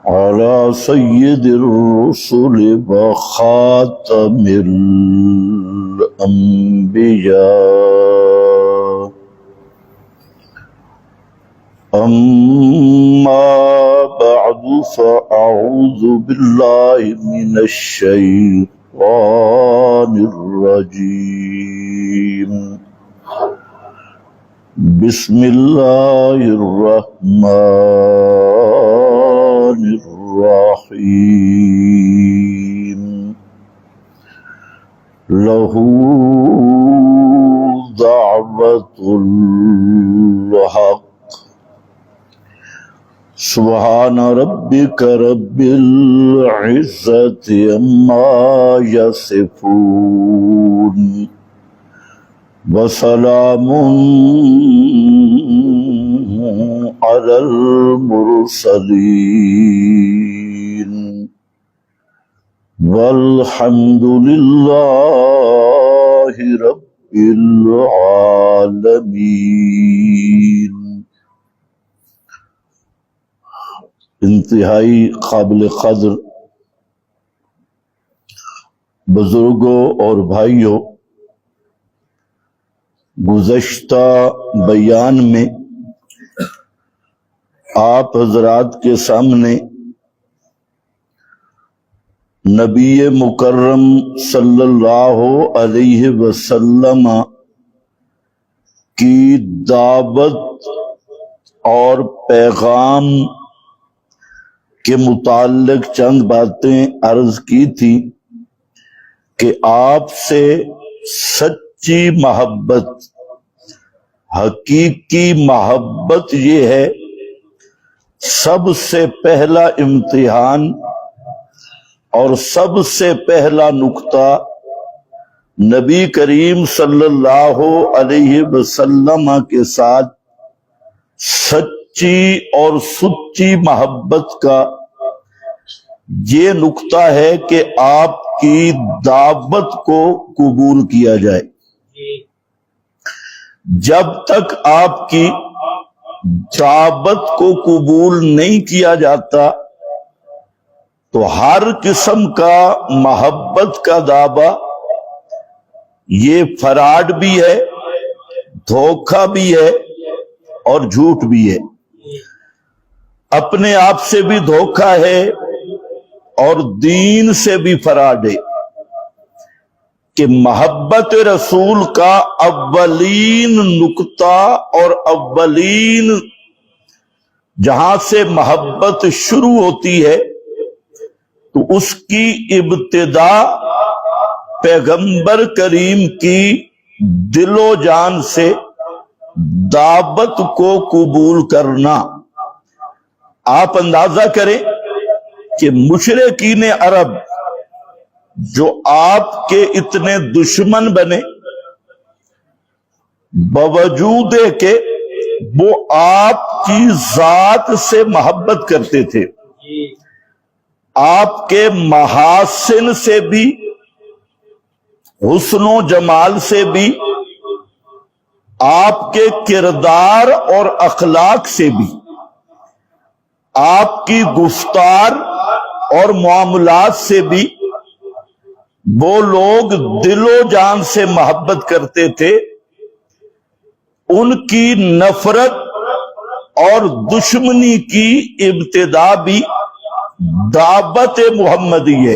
على سيد الرسل وخاتم الأنبياء. أما بعد فأعوذ بالله من الشيطان الرجيم. بسم الله الرحمن الرحيم. له دعوة الحق. سبحان ربك رب العزة عما يصفون وسلام على المرسلين والحمد لله رب العالمين. انتہائی قابل قدر بزرگوں اور بھائیوں، گزشتہ بیان میں آپ حضرات کے سامنے نبی مکرم صلی اللہ علیہ وسلم کی دعوت اور پیغام کے متعلق چند باتیں عرض کی تھی کہ آپ سے سچی محبت، حقیقی محبت یہ ہے سب سے پہلا امتحان اور سب سے پہلا نقطہ نبی کریم صلی اللہ علیہ وسلم کے ساتھ سچی اور سچی محبت کا یہ نقطہ ہے کہ آپ کی دعوت کو قبول کیا جائے۔ جب تک آپ کی دعوت کو قبول نہیں کیا جاتا تو ہر قسم کا محبت کا دعویٰ یہ فراڈ بھی ہے، دھوکہ بھی ہے اور جھوٹ بھی ہے۔ اپنے آپ سے بھی دھوکہ ہے اور دین سے بھی فراڈ ہے کہ محبت رسول کا اولین نقطہ اور اولین جہاں سے محبت شروع ہوتی ہے تو اس کی ابتدا پیغمبر کریم کی دل و جان سے دعوت کو قبول کرنا۔ آپ اندازہ کریں کہ مشرکین عرب جو آپ کے اتنے دشمن بنے، باوجود کہ وہ آپ کی ذات سے محبت کرتے تھے، آپ کے محاسن سے بھی، حسن و جمال سے بھی، آپ کے کردار اور اخلاق سے بھی، آپ کی گفتار اور معاملات سے بھی وہ لوگ دل و جان سے محبت کرتے تھے۔ ان کی نفرت اور دشمنی کی ابتدا بھی دعوت محمدی ہے۔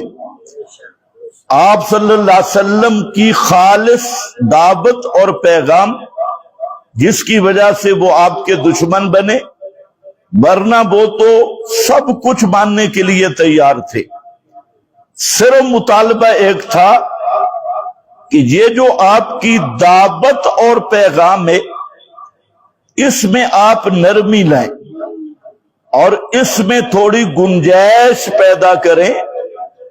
آپ صلی اللہ علیہ وسلم کی خالص دعوت اور پیغام جس کی وجہ سے وہ آپ کے دشمن بنے، ورنہ وہ تو سب کچھ ماننے کے لیے تیار تھے۔ صرف مطالبہ ایک تھا کہ یہ جو آپ کی دعوت اور پیغام ہے اس میں آپ نرمی لائیں اور اس میں تھوڑی گنجائش پیدا کریں۔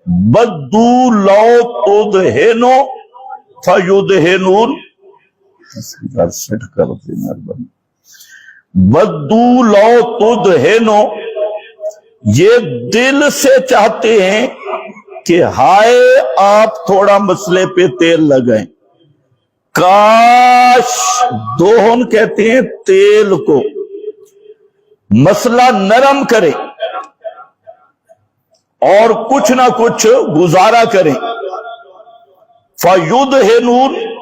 بدو لو تدہنو فیدہنون، بدو لو تدہنو، یہ دل سے چاہتے ہیں کہ ہائے آپ تھوڑا مسئلے پہ تیل لگائیں۔ کاش، دوہن کہتے ہیں تیل کو، مسئلہ نرم کرے اور کچھ نہ کچھ گزارا کریں. فَيُدْهِنُونَ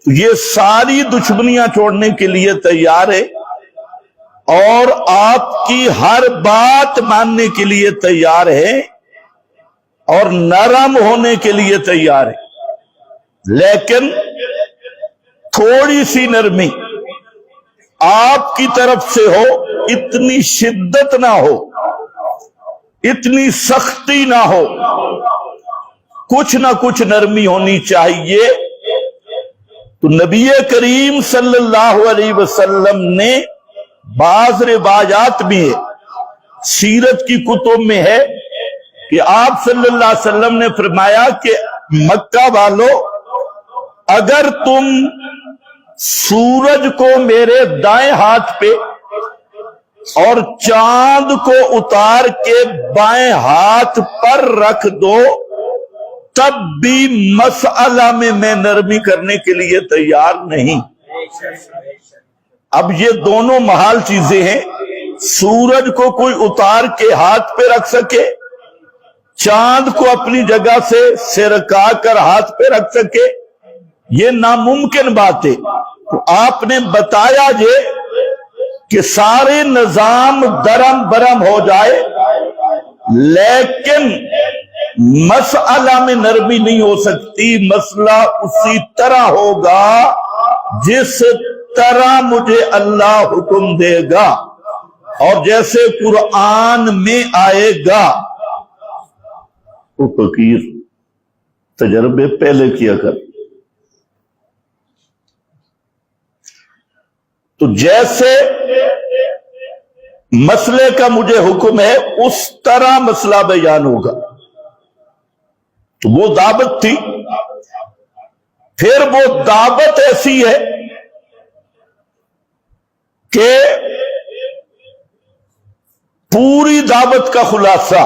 یہ ساری دشمنیاں چھوڑنے کے لیے تیار ہے اور آپ کی ہر بات ماننے کے لیے تیار ہے اور نرم ہونے کے لیے تیار ہے، لیکن تھوڑی سی نرمی آپ کی طرف سے ہو، اتنی شدت نہ ہو، اتنی سختی نہ ہو، کچھ نہ کچھ نرمی ہونی چاہیے. تو نبی کریم صلی اللہ علیہ وسلم نے بعض روایات میں ہے، سیرت کی کتب میں ہے کہ آپ صلی اللہ علیہ وسلم نے فرمایا کہ مکہ والو، اگر تم سورج کو میرے دائیں ہاتھ پہ اور چاند کو اتار کے بائیں ہاتھ پر رکھ دو تب بھی مسئلہ میں نرمی کرنے کے لیے تیار نہیں. اب یہ دونوں محال چیزیں ہیں، سورج کو کوئی اتار کے ہاتھ پہ رکھ سکے، چاند کو اپنی جگہ سے سرکا کر ہاتھ پہ رکھ سکے، یہ ناممکن بات ہے. تو آپ نے بتایا یہ کہ سارے نظام درم برم ہو جائے لیکن مسئلہ میں نرمی نہیں ہو سکتی. مسئلہ اسی طرح ہوگا جس طرح مجھے اللہ حکم دے گا اور جیسے قرآن میں آئے گا. وہ فقیر تجربے پہلے کیا کر. تو جیسے مسئلے کا مجھے حکم ہے اس طرح مسئلہ بیان ہوگا. تو وہ دعوت تھی. پھر وہ دعوت ایسی ہے کہ پوری دعوت کا خلاصہ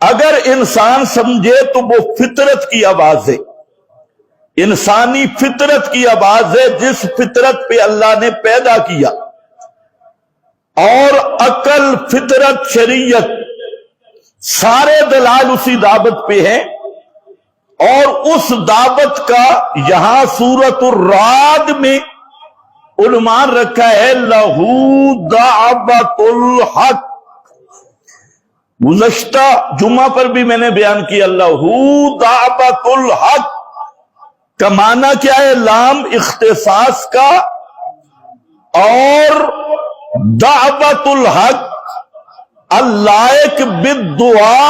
اگر انسان سمجھے تو وہ فطرت کی آواز ہے، انسانی فطرت کی آواز ہے جس فطرت پہ اللہ نے پیدا کیا. اور عقل، فطرت، شریعت سارے دلائل اسی دعوت پہ ہیں. اور اس دعوت کا یہاں سورۃ الرعد میں عنوان رکھا ہے لہو دعوت الحق. گزشتہ جمعہ پر بھی میں نے بیان کیا لہو دعوت الحق کا معنی کیا ہے؟ لام اختصاص کا اور دعوت الحق اللائق بالدعا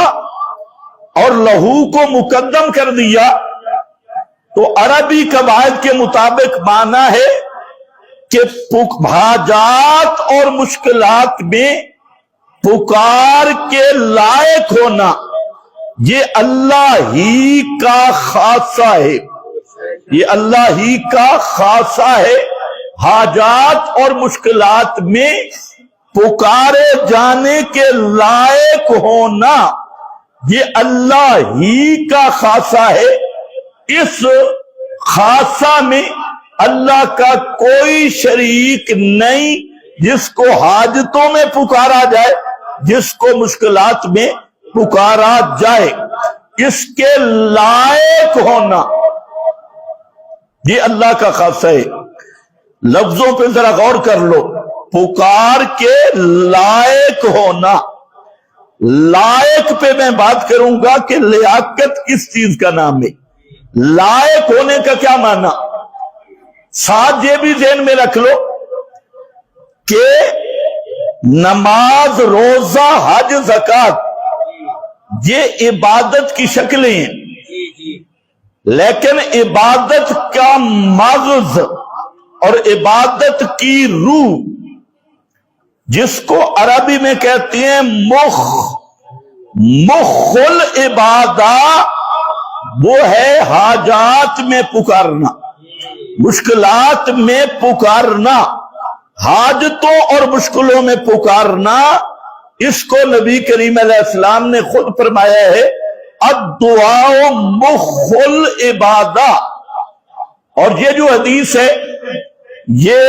اور لہو کو مقدم کر دیا. تو عربی قواعد کے مطابق معنی ہے کہ حاجات اور مشکلات میں پکار کے لائق ہونا یہ اللہ ہی کا خاصہ ہے، یہ اللہ ہی کا خاصہ ہے. حاجات اور مشکلات میں پکارے جانے کے لائق ہونا یہ اللہ ہی کا خاصہ ہے. اس خاصہ میں اللہ کا کوئی شریک نہیں جس کو حاجتوں میں پکارا جائے، جس کو مشکلات میں پکارا جائے. اس کے لائق ہونا یہ اللہ کا خاصہ ہے. لفظوں پہ ذرا غور کر لو. پکار کے لائق ہونا، لائق پہ میں بات کروں گا کہ لیاقت کس چیز کا نام ہے. لائق ہونے کا کیا معنی؟ ساتھ یہ بھی ذہن میں رکھ لو کہ نماز، روزہ، حج، زکوٰۃ یہ عبادت کی شکلیں ہیں، لیکن عبادت کا مغز اور عبادت کی روح جس کو عربی میں کہتے ہیں مخ العبادہ، وہ ہے حاجات میں پکارنا، مشکلات میں پکارنا، حاجتوں اور مشکلوں میں پکارنا. اس کو نبی کریم علیہ السلام نے خود فرمایا ہے الدعاء مخ العبادہ. اور یہ جو حدیث ہے یہ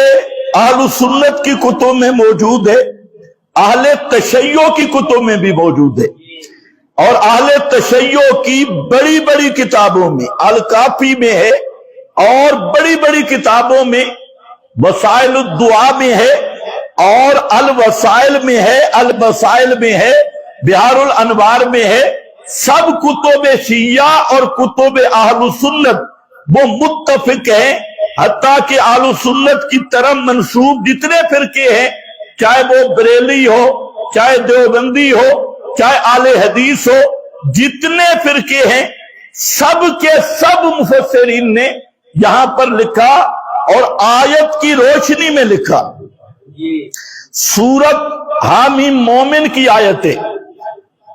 اہل سنت کی کتب میں موجود ہے. اہل تشیع کی کتب میں بھی موجود ہے، اور اہل تشیع کی بڑی بڑی کتابوں میں، الکافی میں ہے، اور بڑی بڑی کتابوں میں، وسائل الدعاء میں ہے، اور الوسائل میں ہے، البسائل میں ہے، بہار الانوار میں ہے۔ سب کتب شیعہ اور کتب اہل سنت وہ متفق ہیں، حتیٰ کہ اہل سنت کی طرف منسوب جتنے فرقے ہیں، چاہے وہ بریلی ہو، چاہے دیوبندی ہو، چاہے اہل حدیث ہو، جتنے فرقے ہیں سب کے سب مفسرین نے یہاں پر لکھا، اور آیت کی روشنی میں لکھا۔ سورت حامیم مومن کی آیت ہے،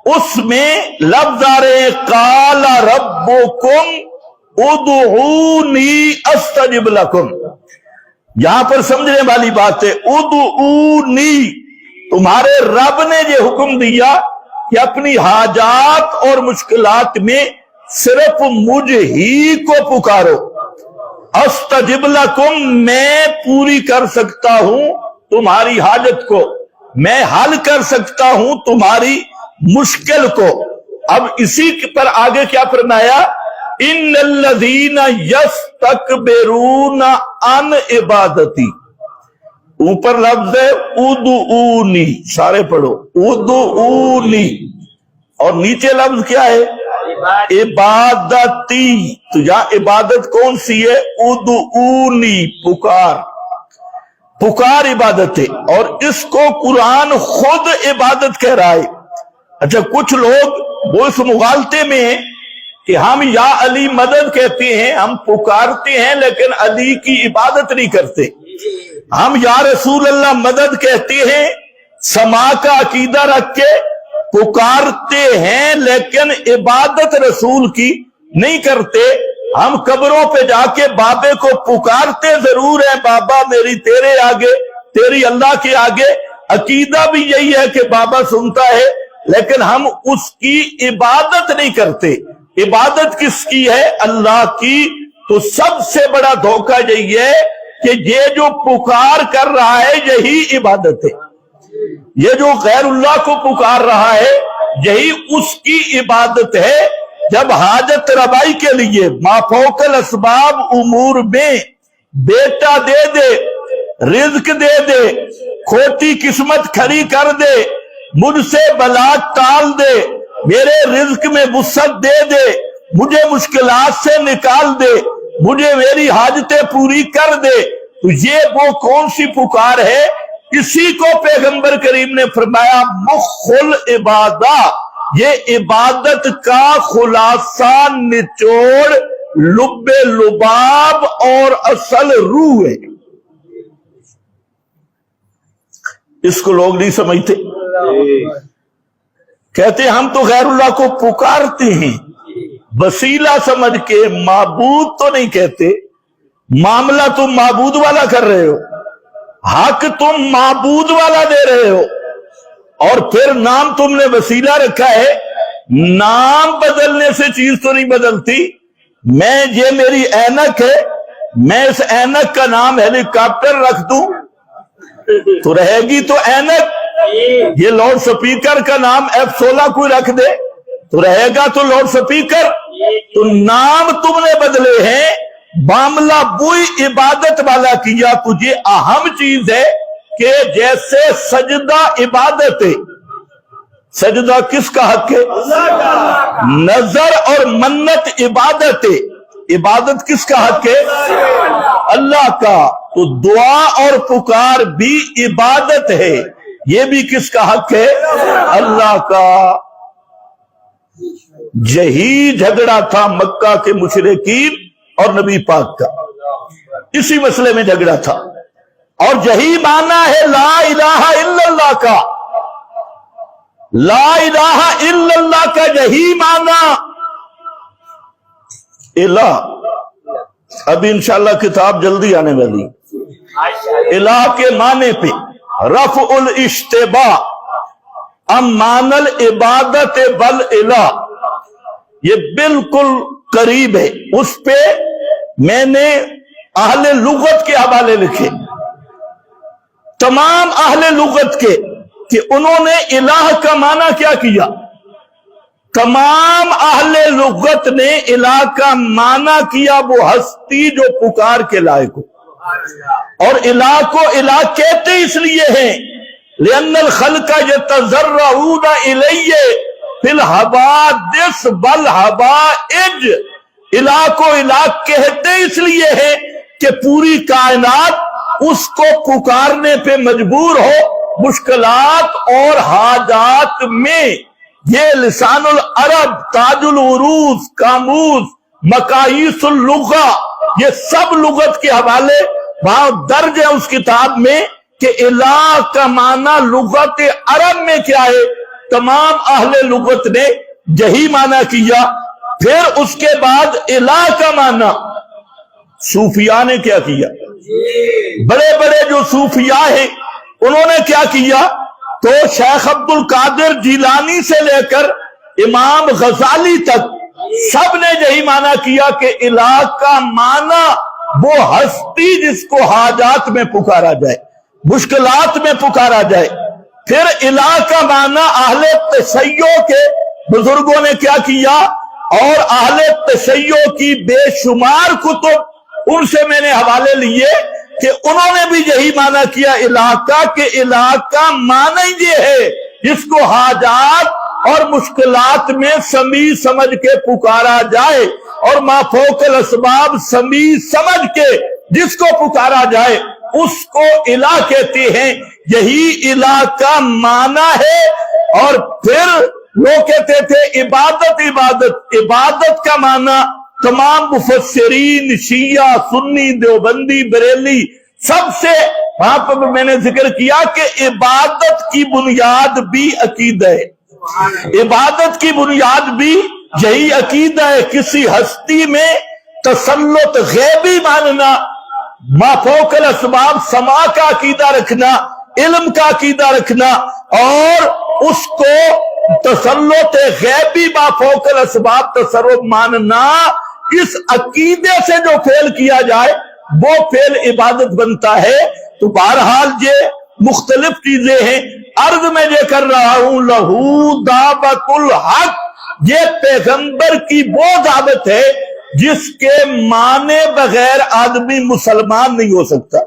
اس میں لفظ آ رہے ہیں قال ربکم ادعونی استجب لکم۔ یہاں پر سمجھنے والی بات ہے، ادعونی، تمہارے رب نے یہ حکم دیا کہ اپنی حاجات اور مشکلات میں صرف مجھ ہی کو پکارو، استجب لکم، میں پوری کر سکتا ہوں تمہاری حاجت کو، میں حل کر سکتا ہوں تمہاری مشکل کو۔ اب اسی پر آگے کیا فرمایا؟ ان الذین یستکبرون عن عبادتی، اوپر لفظ ہے ادعونی، سارے پڑھو ادعونی، اور نیچے لفظ کیا ہے؟ عبادتی۔ تو یہاں عبادت کون سی ہے؟ ادعونی، پکار، پکار عبادت ہے، اور اس کو قرآن خود عبادت کہہ رہا ہے۔ اچھا، کچھ لوگ وہ اس مغالطے میں ہیں کہ ہم یا علی مدد کہتے ہیں، ہم پکارتے ہیں لیکن علی کی عبادت نہیں کرتے، ہم یا رسول اللہ مدد کہتے ہیں، سما کا عقیدہ رکھ کے پکارتے ہیں لیکن عبادت رسول کی نہیں کرتے، ہم قبروں پہ جا کے بابے کو پکارتے ضرور ہیں، بابا میری تیرے آگے، تیری اللہ کے آگے، عقیدہ بھی یہی ہے کہ بابا سنتا ہے، لیکن ہم اس کی عبادت نہیں کرتے۔ عبادت کس کی ہے؟ اللہ کی۔ تو سب سے بڑا دھوکہ یہی ہے کہ یہ جو پکار کر رہا ہے یہی عبادت ہے، یہ جو غیر اللہ کو پکار رہا ہے یہی اس کی عبادت ہے۔ جب حاجت روائی کے لیے ما فوق الاسباب امور میں بیٹا دے دے، رزق دے دے، کھوٹی قسمت کھڑی کر دے، مجھ سے بلا ٹال دے، میرے رزق میں وسعت دے دے، مجھے مشکلات سے نکال دے، مجھے میری حاجتیں پوری کر دے، تو یہ وہ کون سی پکار ہے؟ اسی کو پیغمبر کریم نے فرمایا مخ العبادہ، یہ عبادت کا خلاصہ، نچوڑ، لب لباب اور اصل روح ہے۔ اس کو لوگ نہیں سمجھتے، کہتے ہم تو غیر اللہ کو پکارتے ہیں، وسیلہ سمجھ کے، معبود تو نہیں کہتے۔ معاملہ تم معبود والا کر رہے ہو، حق تم معبود والا دے رہے ہو، اور پھر نام تم نے وسیلہ رکھا ہے۔ نام بدلنے سے چیز تو نہیں بدلتی۔ یہ میری اینک ہے، میں اس اینک کا نام ہیلی کاپٹر رکھ دوں تو رہے گی تو اینک، یہ لاؤڈ سپیکر کا نام F16 کوئی رکھ دے تو رہے گا تو لاؤڈ سپیکر۔ تو نام تم نے بدلے ہیں، معاملہ وہی عبادت والا کیا۔ تجھے اہم چیز ہے کہ جیسے سجدہ عبادت ہے، سجدہ کس کا حق ہے؟ نظر اور منت عبادت ہے، عبادت کس کا حق ہے؟ اللہ کا۔ تو دعا اور پکار بھی عبادت ہے، یہ بھی کس کا حق ہے؟ اللہ کا۔ یہی جھگڑا تھا مکہ کے مشرکین اور نبی پاک کا، اسی مسئلے میں جھگڑا تھا، اور یہی معنی ہے لا الہ الا اللہ کا۔ لا الہ الا اللہ کا یہی معنی الہ۔ ابھی انشاءاللہ کتاب جلدی آنے والی۔ الہ کے معنی پہ رفع الاشتباہ امان العبادت بل الہ، یہ بالکل قریب ہے۔ اس پہ میں نے اہل لغت کے حوالے لکھے، تمام اہل لغت کے کہ انہوں نے الہ کا معنی کیا کیا؟ تمام اہل لغت نے الہ کا معنی کیا وہ ہستی جو پکار کے لائق ہو، اور الہ کو الہ کہتے اس لیے ہیں لأن الخلق يتضرعون الیہ فی الحوادث والحوائج، الہ کو الہ کہتے اس لیے ہیں کہ پوری کائنات اس کو پکارنے پہ مجبور ہو مشکلات اور حاجات میں۔ یہ لسان العرب، تاج العروض، قاموس، مقاییس اللغہ، یہ سب لغت کے حوالے وہاں درج ہے اس کتاب میں کہ الہ کا معنی لغت عرب میں کیا ہے۔ تمام اہل لغت نے یہی معنی کیا۔ پھر اس کے بعد الہ کا معنی صوفیاء نے کیا کیا؟ بڑے بڑے جو صوفیاء ہیں انہوں نے کیا کیا؟ تو شیخ عبد القادر جیلانی سے لے کر امام غزالی تک سب نے یہی معنی کیا کہ الہ کا معنی وہ ہستی جس کو حاجات میں پکارا جائے، مشکلات میں پکارا جائے۔ پھر الہ کا معنی اہل تشیع کے بزرگوں نے کیا کیا، اور اہل تشیع کی بے شمار کتب ان سے میں نے حوالے لیے کہ انہوں نے بھی یہی معنی کیا الہ کا کہ الہ کا معنی یہ ہے جس کو حاجات اور مشکلات میں سمیع سمجھ کے پکارا جائے، اور ما فوق الاسباب سمیع سمجھ کے جس کو پکارا جائے اس کو الہ کہتے ہیں۔ یہی الہ کا معنی ہے۔ اور پھر لوگ کہتے تھے عبادت، عبادت کا معنی تمام مفسرین شیعہ، سنی، دیوبندی، بریلی سب سے وہاں پر میں نے ذکر کیا کہ عبادت کی بنیاد بھی عقیدہ ہے، عبادت کی بنیاد بھی یہی عقیدہ ہے۔ کسی ہستی میں تسلط غیبی ماننا، ما فوق الاسباب سما کا عقیدہ رکھنا، علم کا عقیدہ رکھنا، اور اس کو تسلط غیبی ما فوق الاسباب تصرف ماننا، اس عقیدے سے جو فعل کیا جائے وہ فعل عبادت بنتا ہے۔ تو بہرحال یہ مختلف چیزیں ہیں۔ عرض میں یہ کر رہا ہوں لہو دعوت الحق، یہ پیغمبر کی وہ دعوت ہے جس کے مانے بغیر آدمی مسلمان نہیں ہو سکتا۔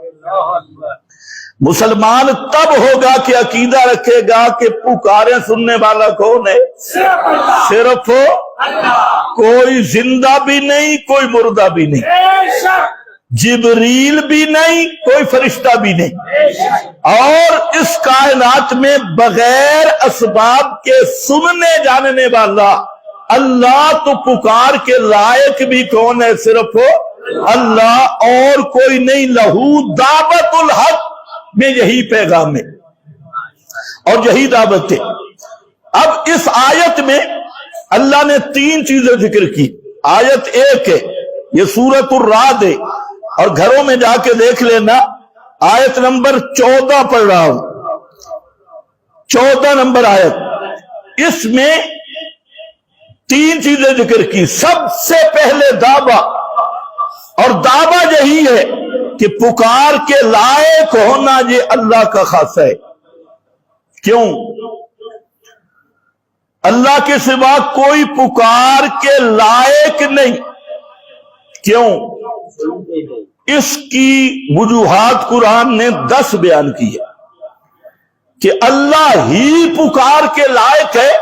مسلمان تب ہوگا کہ عقیدہ رکھے گا کہ پکارے سننے والا کون ہے؟ صرف کوئی زندہ بھی نہیں، کوئی مردہ بھی نہیں، جبریل بھی نہیں، کوئی فرشتہ بھی نہیں، اور اس کائنات میں بغیر اسباب کے سننے جاننے والا اللہ تو پکار کے لائق بھی کون ہے؟ صرف اللہ، اور کوئی نہیں۔ لہو دعوت الحق میں یہی پیغام ہے اور یہی دعوت ہے۔ اب اس آیت میں اللہ نے 3 چیزیں ذکر کی۔ آیت 1 ہے، یہ سورۃ الرعد ہے، اور گھروں میں جا کے دیکھ لینا، آیت نمبر 14 پڑھ رہا ہوں، 14 نمبر آیت۔ اس میں 3 چیزیں ذکر کی۔ سب سے پہلے دعویٰ، اور دعویٰ یہی ہے کہ پکار کے لائق ہونا یہ اللہ کا خاصہ ہے۔ کیوں؟ اللہ کے سوا کوئی پکار کے لائق نہیں۔ کیوں؟ اس کی وجوہات قرآن نے 10 بیان کی ہے کہ اللہ ہی پکار کے لائق ہے،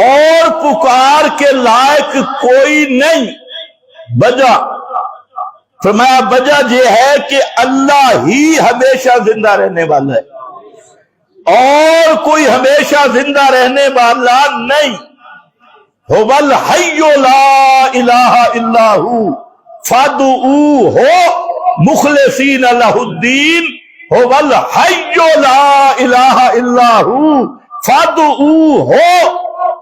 اور پکار کے لائق کوئی نہیں۔ وجہ فرمایا وجہ یہ ہے کہ اللہ ہی ہمیشہ زندہ رہنے والا ہے، اور کوئی ہمیشہ زندہ رہنے والا نہیں۔ هو الحی لا الہ الا ہو فادعوہ مخلصین لہ الدین، هو الحی لا الہ الا ہو فادعوہ،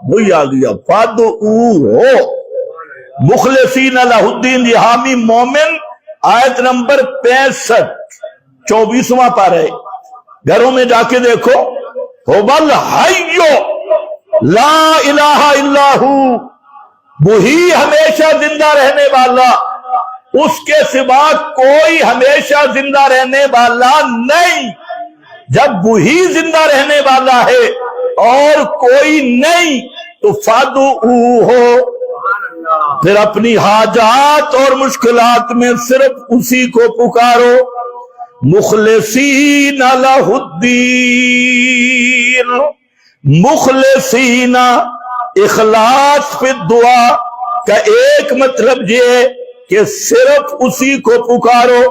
وہی آ گیا فادعوہ مخلصین لہ الدین، یہ حامی مومن، آیت نمبر 65، 24واں پارہ ہے۔ گھروں میں جا کے دیکھو، هو الحی لا الہ الا ہو، وہی ہمیشہ زندہ رہنے والا، اس کے سوا کوئی ہمیشہ زندہ رہنے والا نہیں۔ جب وہی زندہ رہنے والا ہے اور کوئی نہیں تو فادعوہ ہو، پھر اپنی حاجات اور مشکلات میں صرف اسی کو پکارو، مخلصین لہ الدین، مخلصین اخلاص پہ دعا کا ایک مطلب یہ ہے کہ صرف اسی کو پکارو،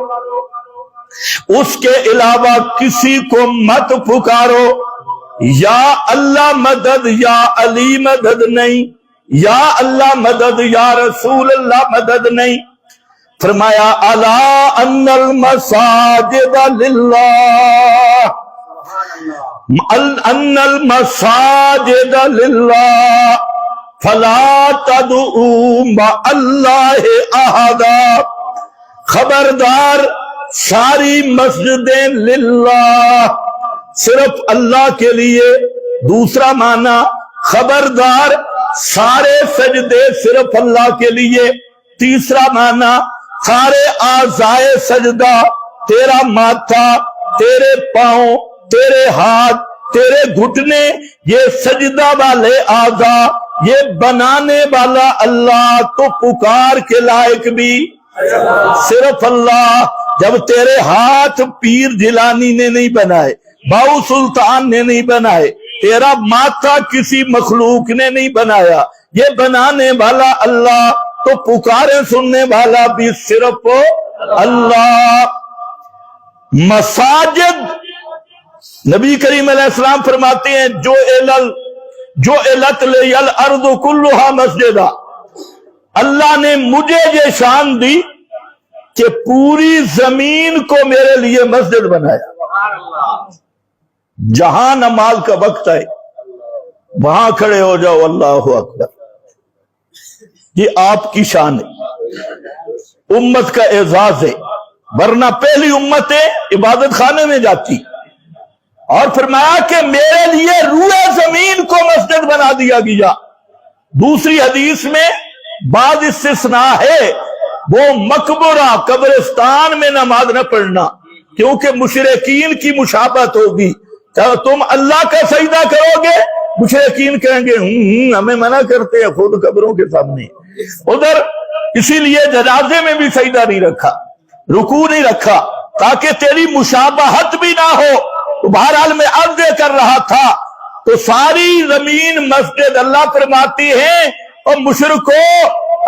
اس کے علاوہ کسی کو مت پکارو، یا اللہ مدد یا علی مدد نہیں، یا اللہ مدد یا رسول اللہ مدد نہیں۔ فرمایا الا ان المساجد للہ، ان المساجد للہ فلا تدعوا مع اللہ احدا، خبردار ساری مسجدیں للہ، صرف اللہ کے لیے۔ دوسرا معنی خبردار سارے سجدے صرف اللہ کے لیے۔ تیسرا معنی سارے اعضائے سجدہ، تیرا ماتھا، تیرے پاؤں، تیرے ہاتھ، تیرے گھٹنے، یہ سجدہ والے اعضاء، یہ بنانے والا اللہ، تو پکار کے لائق بھی صرف اللہ۔ جب تیرے ہاتھ پیر جیلانی نے نہیں بنائے، باؤ سلطان نے نہیں بنائے، تیرا ماتھا کسی مخلوق نے نہیں بنایا، یہ بنانے والا اللہ، تو پکارے سننے والا بھی صرف اللہ۔ مساجد، نبی کریم علیہ السلام فرماتے ہیں جو الت لی الارض کلھا مسجدہ، اللہ نے مجھے یہ شان دی کہ پوری زمین کو میرے لیے مسجد بنایا۔ جہاں نماز کا وقت ہے وہاں کھڑے ہو جاؤ، اللہ اکبر، یہ آپ کی شان ہے، امت کا اعزاز ہے، ورنہ پہلی امتیں عبادت خانے میں جاتی۔ اور فرمایا کہ میرے لیے روئے زمین کو مسجد بنا دیا گیا۔ دوسری حدیث میں بعض استثناء ہے، وہ مقبرہ قبرستان میں نماز نہ پڑھنا، کیونکہ مشرکین کی مشابہت ہوگی۔ تم اللہ کا سجدہ کرو گے، مشرکین کہیں گے ہمیں منع کرتے ہیں خود قبروں کے سامنے۔ ادھر اسی لیے جنازے میں بھی سجدہ نہیں رکھا، رکوع نہیں رکھا، تاکہ تیری مشابہت بھی نہ ہو۔ تو بہرحال میں عرض کر رہا تھا، تو ساری زمین مسجد اللہ فرماتی ہے، اور مشرکو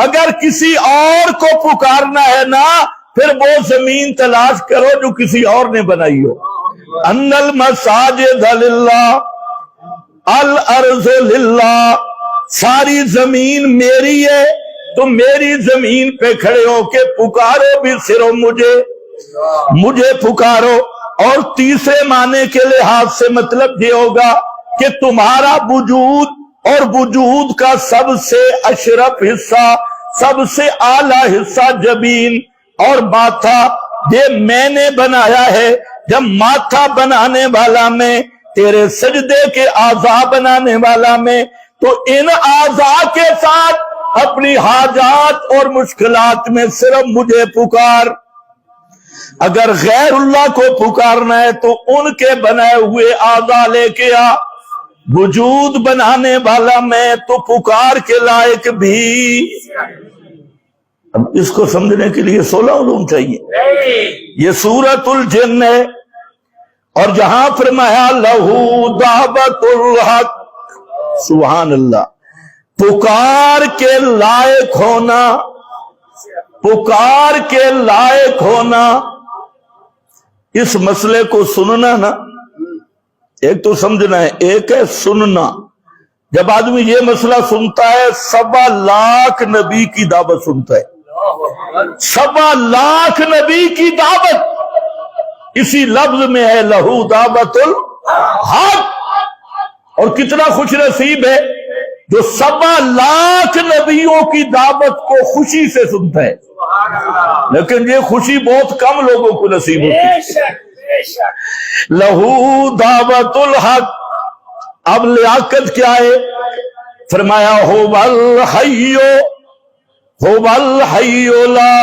اگر کسی اور کو پکارنا ہے نا، پھر وہ زمین تلاش کرو جو کسی اور نے بنائی ہو۔ ان المساجد للہ، الارض للہ، ساری زمین میری ہے، تم میری زمین پہ کھڑے ہو کے پکارو بھی صرف مجھے پکارو۔ اور تیسرے معنی کے لحاظ سے مطلب یہ ہوگا کہ تمہارا وجود اور وجود کا سب سے اشرف حصہ، سب سے اعلیٰ حصہ جبین اور ماتھا، یہ میں نے بنایا ہے۔ جب ماتھا بنانے والا میں، تیرے سجدے کے اعضاء بنانے والا میں، تو ان اعضاء کے ساتھ اپنی حاجات اور مشکلات میں صرف مجھے پکار۔ اگر غیر اللہ کو پکارنا ہے تو ان کے بنائے ہوئے اعضاء لے کے آ، وجود بنانے والا میں، تو پکار کے لائق بھی۔ اب اس کو سمجھنے کے لیے 16 علوم چاہیے۔ یہ سورۃ الجن ہے، اور جہاں فرمایا لہو دعوت الحق، سبحان اللہ، پکار کے لائق ہونا، پکار کے لائق ہونا، اس مسئلے کو سننا نا، ایک تو سمجھنا ہے، ایک ہے سننا۔ جب آدمی یہ مسئلہ سنتا ہے، 1.25 لاکھ نبی کی دعوت سنتا ہے، 1.25 لاکھ نبی کی دعوت اسی لفظ میں ہے، لہو دعوت الحق۔ اور کتنا خوش نصیب ہے جو 1.25 لاکھ نبیوں کی دعوت کو خوشی سے سنتا ہے، لیکن یہ خوشی بہت کم لوگوں کو نصیب ہوتی ہے۔ لہو دعوت الحق، اب لیاقت کیا ہے؟ فرمایا هو الحی لا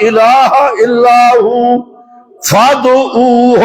الہ الا ہو فادعوہ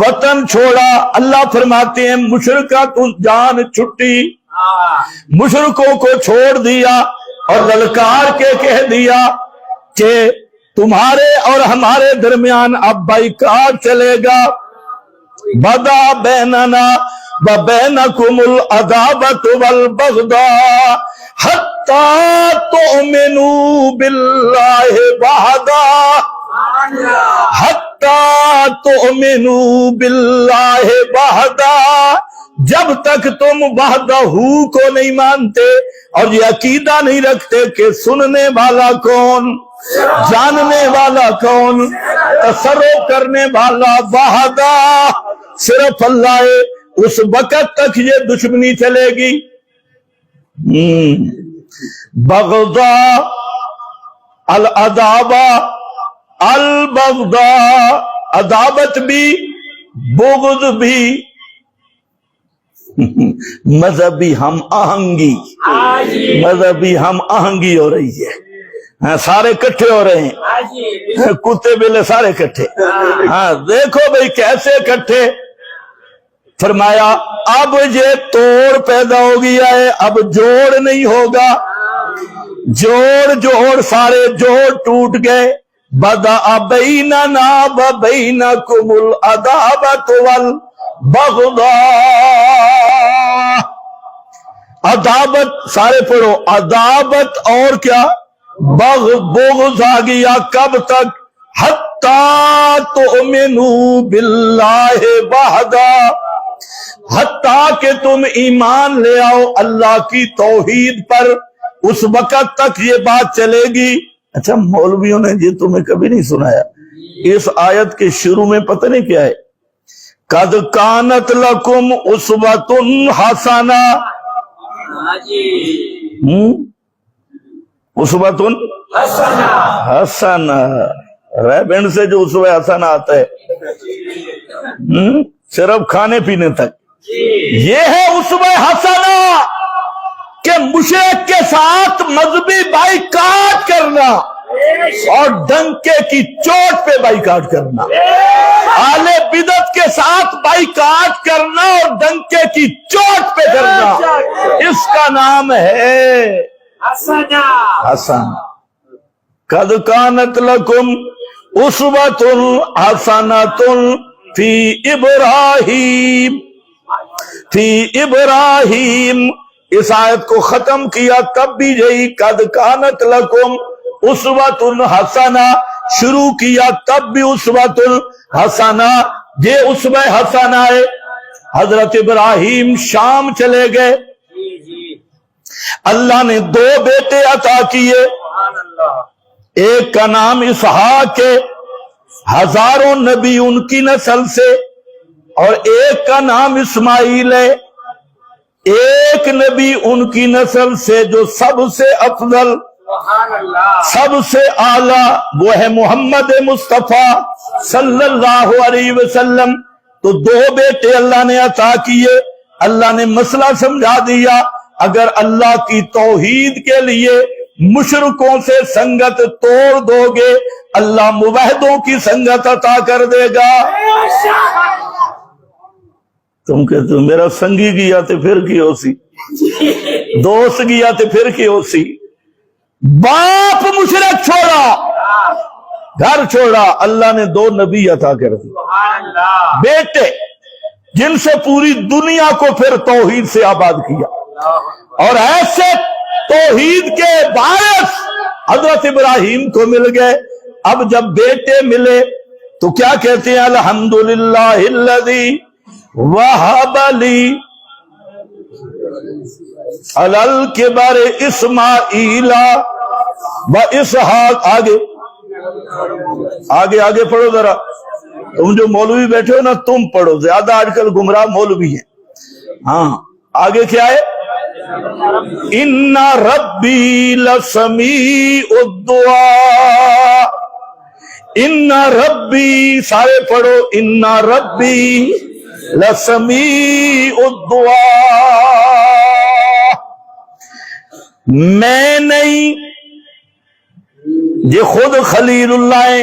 وطن چھوڑا. اللہ فرماتے ہیں مشرکہ تو جان چھٹی, مشرکوں کو چھوڑ دیا اور للکار کے کہہ دیا کہ تمہارے اور ہمارے درمیان اب بائیکاٹ چلے گا. بدا بیننا وبینکم العداوۃ والبغضاء حتی تؤمنوا باللہ وحدہ, حتی تؤمنوا باللہ وحدہ, جب تک تم وحدہ کو نہیں مانتے اور یہ عقیدہ نہیں رکھتے کہ سننے والا کون, جاننے والا کون, تصرف کرنے والا وحدہ صرف اللہ ہے, اس وقت تک یہ دشمنی چلے گی. بغضاء العداوہ البغضاء, عداوت بھی بغض بھی, مذہبی ہم آہنگی, مذہبی ہم آہنگی ہو رہی ہے, سارے کٹھے ہو رہے ہیں, کتے بلے سارے کٹھے. ہاں دیکھو بھئی کیسے کٹھے. فرمایا اب یہ توڑ پیدا ہو گیا ہے, اب جوڑ نہیں ہوگا, جوڑ جوڑ سارے جوڑ ٹوٹ گئے. بدأ بیننا وبینکم العداوۃ والبغضاء, عداوت سارے پڑھو, عداوت اور کیا بغض آ گیا. کب تک؟ حتی تؤمنوا باللہ وحدہ, حتیٰ کہ تم ایمان لے آؤ اللہ کی توحید پر, اس وقت تک یہ بات چلے گی. اچھا مولویوں نے یہ تمہیں کبھی نہیں سنایا, اس آیت کے شروع میں پتہ نہیں کیا ہے, قد کانت لکم اسوۃ حسنہ, اسوۃ حسنہ, ریبنڈ سے جو اسوہ حسنہ آتا ہے صرف کھانے پینے تک, یہ ہے اسوہ حسنہ کہ مشرک کے ساتھ مذہبی بائیکاٹ کرنا اور ڈنکے کی چوٹ پہ بائیکاٹ کرنا, اہل بدعت کے ساتھ بائیکاٹ کرنا اور ڈنکے کی چوٹ پہ کرنا, اس کا نام ہے حسن. قد کانت لکم اسوۃ حسنۃ فی ابراہیم, فی ابراہیم, اس آیت کو ختم کیا تب بھی یہی قد کانت لکم اسوۃ حسنہ, شروع کیا تب بھی اسوۃ حسنہ. یہ اسوہ حسنہ ہے. حضرت ابراہیم شام چلے گئے, اللہ نے 2 بیٹے عطا کیے, ایک کا نام اسحاق ہے, ہزاروں نبی ان کی نسل سے, اور ایک کا نام اسماعیل ہے, ایک نبی ان کی نسل سے جو سب سے افضل, سب سے اعلیٰ, وہ ہے محمد مصطفیٰ صلی اللہ علیہ وسلم. تو 2 بیٹے اللہ نے عطا کیے. اللہ نے مسئلہ سمجھا دیا, اگر اللہ کی توحید کے لیے مشرکوں سے سنگت توڑ دو گے, اللہ موحدوں کی سنگت عطا کر دے گا. تم کہتے ہو میرا سنگی گیا تو پھر کی ہو سی, دوست گیا تو پھر کی ہو سی. باپ مشرک چھوڑا, گھر چھوڑا, اللہ نے 2 نبی عطا کر دی, بیٹے جن سے پوری دنیا کو پھر توحید سے آباد کیا. اور ایسے توحید کے باعث حضرت ابراہیم کو مل گئے. اب جب بیٹے ملے تو کیا کہتے ہیں؟ الحمدللہ الذی وہب لی علی الکبر اسماعیل و اسحاق. آگے پڑھو ذرا, تم جو مولوی بیٹھے ہو نا تم پڑھو, زیادہ آج کل گمراہ مولوی ہیں. ہاں آگے کیا ہے؟ ان ربی لسمیع الدعاء, ان ربی, سارے پڑھو, ان ربی لسمیع الدعاء. میں نہیں, یہ خود خلیل اللہ ہے,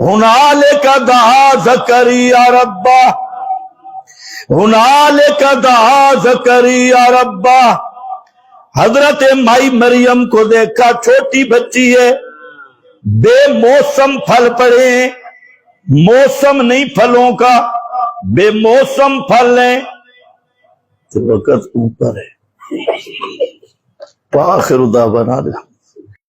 ہنالک دعا زکریا ربہ، ہنالک دعا زکریا ربہ۔ حضرت مائی مریم کو دیکھا، چھوٹی بچی ہے، بے موسم پھل پڑے ہیں، موسم نہیں پھلوں کا، بے موسم پھل ہیں، تو وقت اوپر ہے۔ وآخر دعوانا